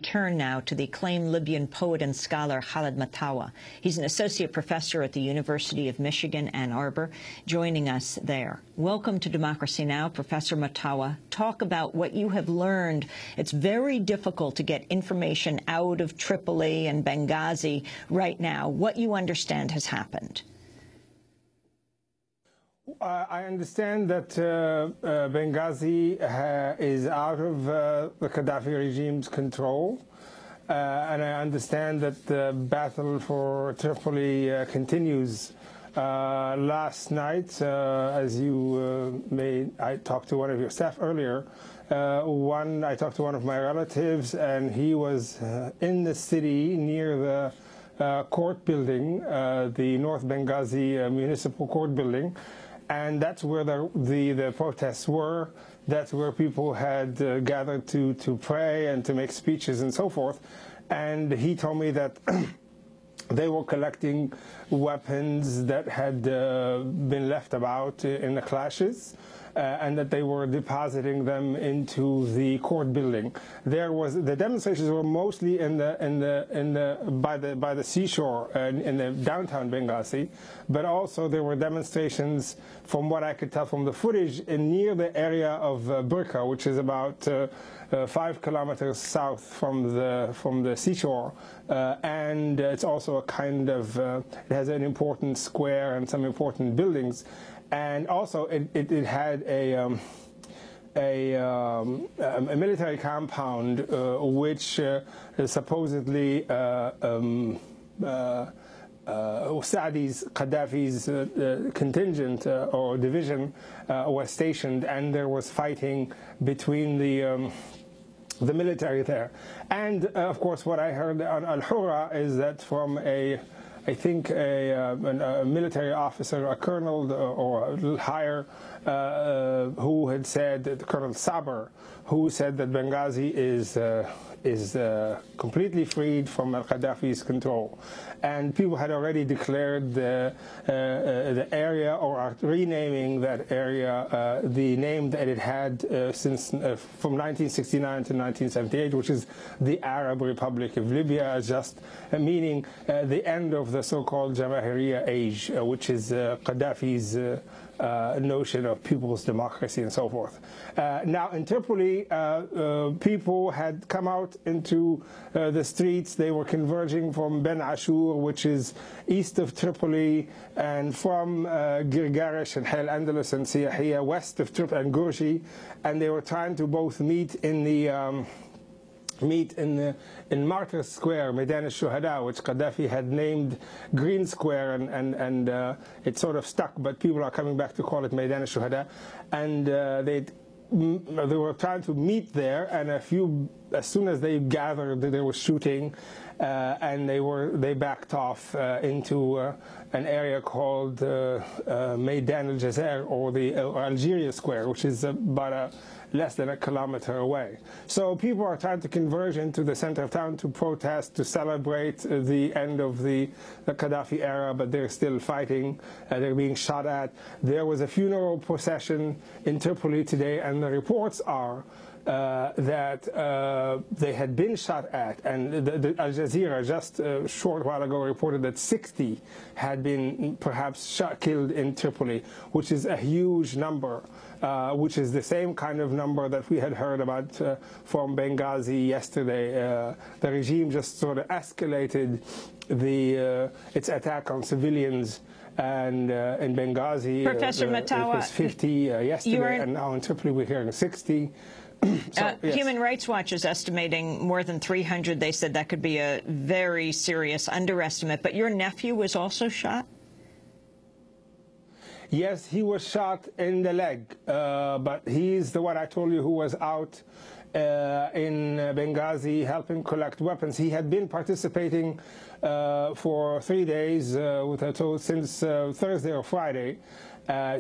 Turn now to the acclaimed Libyan poet and scholar Khaled Mattawa. He's an associate professor at the University of Michigan, Ann Arbor, joining us there. Welcome to Democracy Now!, Professor Mattawa. Talk about what you have learned. It's very difficult to get information out of Tripoli and Benghazi right now. What you understand has happened. I understand that Benghazi is out of the Gaddafi regime's control, and I understand that the battle for Tripoli continues. Last night, as you I talked to one of your staff earlier. I talked to one of my relatives, and he was in the city near the court building, the North Benghazi Municipal Court building. And that's where the protests were. That's where people had gathered to pray and to make speeches and so forth. And he told me that they were collecting weapons that had been left about in the clashes, and that they were depositing them into the court building. The demonstrations were mostly by the seashore in the downtown Benghazi, but also there were demonstrations, from what I could tell from the footage, near the area of Burqa, which is about 5 kilometers south from the seashore, and it's also a kind of it has an important square and some important buildings. And also, it had a military compound which supposedly Gaddafi's contingent or division was stationed, and there was fighting between the military there. And of course, what I heard on Al-Hura is that from I think a military officer, a colonel or a little higher, who had said, Colonel Saber, who said that Benghazi is completely freed from al-Gaddafi's control. And people had already declared the area, or are renaming that area, the name that it had since from 1969 to 1978, which is the Arab Republic of Libya, just meaning the end of the so-called Jamahiriya age, which is Gaddafi's notion of people's democracy and so forth. Now in Tripoli, people had come out into the streets. They were converging from Ben Ashur, which is east of Tripoli, and from Girgarish and Hel Andalus and Siyahia, west of Tripoli and Gurji, and they were trying to both meet in Martyrs Square, Maidan al-Shuhada, which Gaddafi had named Green Square, and it sort of stuck, but people are coming back to call it Maidan al-Shuhada. And they were trying to meet there, and as soon as they gathered, there was shooting, and they backed off into an area called Maidan al-Jazair, or Algeria Square, which is about less than a kilometer away. So people are trying to converge into the center of town to protest, to celebrate the end of the Gaddafi era, but they're still fighting. They're being shot at. There was a funeral procession in Tripoli today, and the reports are that they had been shot at, and Al Jazeera just a short while ago reported that 60 had been perhaps killed in Tripoli, which is a huge number, which is the same kind of number that we had heard about from Benghazi yesterday. The regime just sort of escalated its attack on civilians. And in Benghazi, Professor Mattawa, it was 50 yesterday, and now in Tripoli we're hearing 60. So, yes. Human Rights Watch is estimating more than 300. They said that could be a very serious underestimate. But your nephew was also shot? Yes, he was shot in the leg, but he's the one I told you who was out in Benghazi helping collect weapons. He had been participating for 3 days since Thursday or Friday.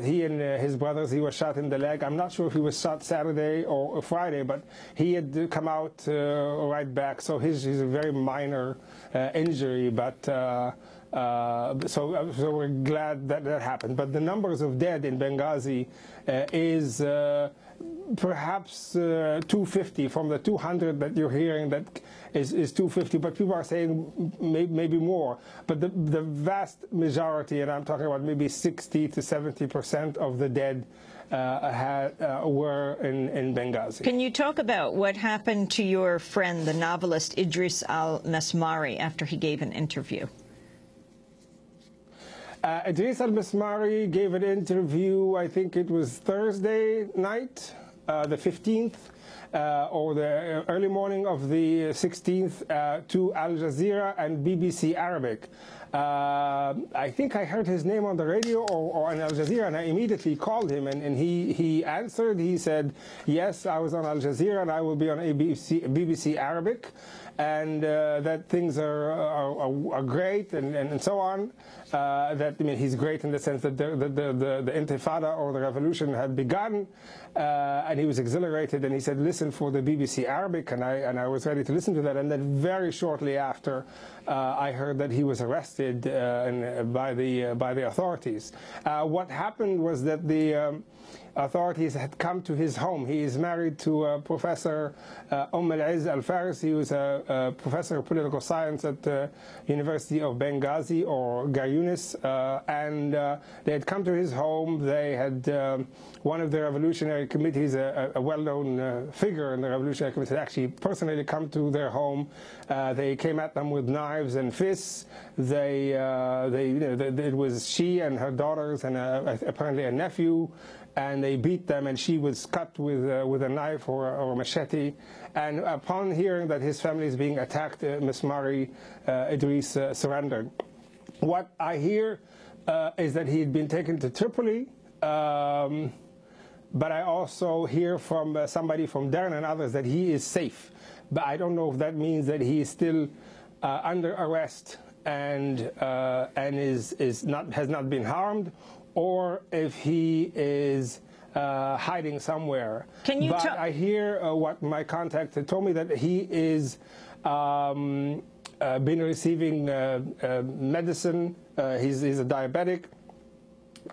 He and his brothers, he was shot in the leg. I'm not sure if he was shot Saturday or Friday, but he had come out right back. So he's a very minor injury, but so we're glad that happened. But the numbers of dead in Benghazi is perhaps 250 from the 200 that you're hearing. That is 250, but people are saying maybe more. But the vast majority, and I'm talking about maybe 60 to 70% of the dead were in Benghazi. Can you talk about what happened to your friend, the novelist Idris al-Mesmari, after he gave an interview? Idris al-Mesmari gave an interview, I think it was Thursday night, the 15th, or the early morning of the 16th, to Al Jazeera and BBC Arabic. I think I heard his name on the radio or on Al Jazeera, and I immediately called him, and he answered. He said, yes, I was on Al Jazeera, and I will be on BBC Arabic, and that things are great, and so on. That, I mean, he's great in the sense that the Intifada, or the revolution, had begun, and he was exhilarated, and he said, listen for the BBC Arabic, and I was ready to listen to that. And then very shortly after, I heard that he was arrested by the authorities. What happened was that the authorities had come to his home. He is married to Professor Al-Izz Al-Farisi, who is a professor of political science at the University of Benghazi, or Gayunis, and they had come to his home. They had one of the revolutionary committees, a well-known figure in the revolutionary committee, had actually personally come to their home. They came at them with knives and fists. It was she and her daughters and apparently a nephew, and they beat them, and she was cut with a knife or a machete. And upon hearing that his family is being attacked, Mesmari, Idris, surrendered. What I hear is that he had been taken to Tripoli, but I also hear from somebody from Darna and others that he is safe. But I don't know if that means that he is still under arrest and has not been harmed, or if he is hiding somewhere. Can you but I hear what my contact had told me, that he is been receiving medicine. He's a diabetic.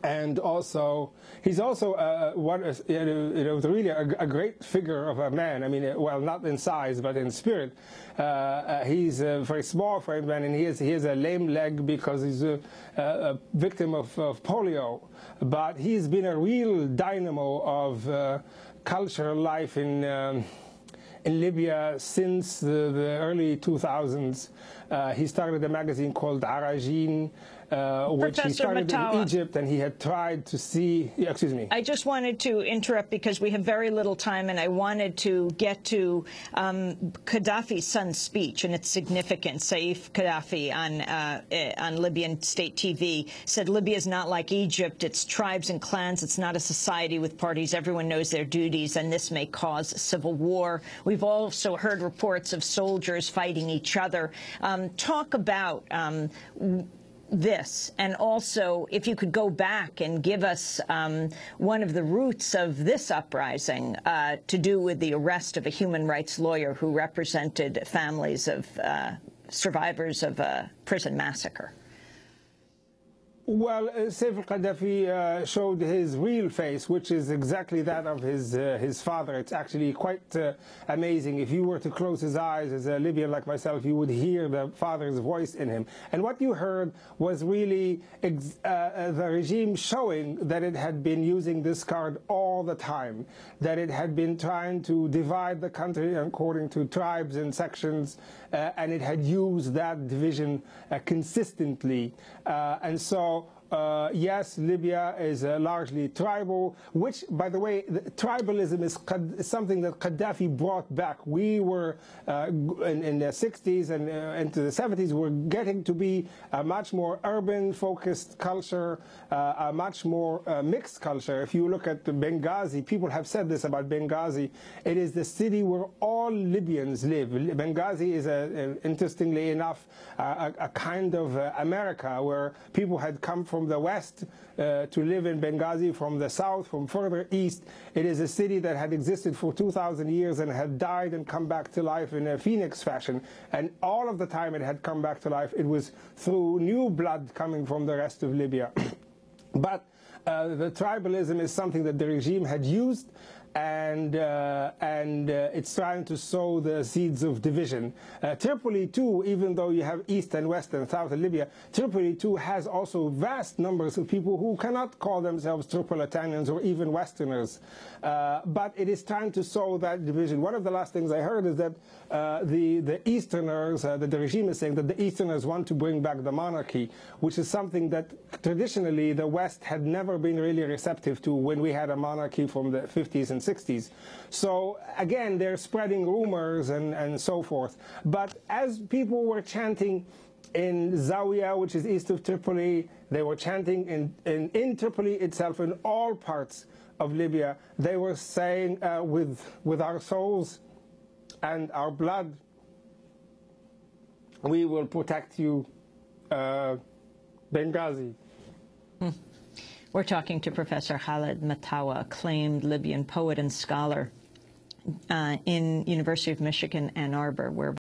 And also, he's also really a great figure of a man. I mean, well, not in size, but in spirit. He's a very small framed man, and he has a lame leg because he's a victim of polio. But he's been a real dynamo of cultural life in Libya since the early 2000s. He started a magazine called Arajin, which he started in Egypt, and he had tried to see... Yeah, excuse me. I just wanted to interrupt because we have very little time, and I wanted to get to Gaddafi's son's speech and its significance. Saif Gaddafi on Libyan state TV said, Libya is not like Egypt. It's tribes and clans. It's not a society with parties. Everyone knows their duties, and this may cause civil war. We've also heard reports of soldiers fighting each other. Talk about this, and also if you could go back and give us one of the roots of this uprising to do with the arrest of a human rights lawyer who represented families of survivors of a prison massacre. Well, Saif al-Gaddafi showed his real face, which is exactly that of his father. It's actually quite amazing. If you were to close his eyes as a Libyan like myself, you would hear the father's voice in him. And what you heard was really the regime showing that it had been using this card all the time, that it had been trying to divide the country according to tribes and sections, and it had used that division consistently. And so, yes, Libya is largely tribal, which, by the way, tribalism is something that Gaddafi brought back. We were, in the 60s and into the 70s, we're getting to be a much more urban-focused culture, a much more mixed culture. If you look at Benghazi, people have said this about Benghazi, it is the city where all Libyans live. Benghazi is, interestingly enough, a kind of America where people had come from the west to live in Benghazi, from the south, from further east. It is a city that had existed for 2,000 years and had died and come back to life in a phoenix fashion. And all of the time it had come back to life, it was through new blood coming from the rest of Libya. But the tribalism is something that the regime had used, and it's trying to sow the seeds of division. Tripoli too, even though you have east and west and south of Libya, Tripoli too has also vast numbers of people who cannot call themselves Tripolitanians or even Westerners. But it is trying to sow that division. One of the last things I heard is that the Easterners, that the regime is saying that the Easterners want to bring back the monarchy, which is something that traditionally the West had never been really receptive to when we had a monarchy from the 50s and 60s. So again, they're spreading rumors and so forth. But as people were chanting in Zawiya, which is east of Tripoli, they were chanting in Tripoli itself, in all parts of Libya, they were saying, with our souls and our blood, we will protect you, Benghazi. We're talking to Professor Khaled Mattawa, acclaimed Libyan poet and scholar in University of Michigan, Ann Arbor, where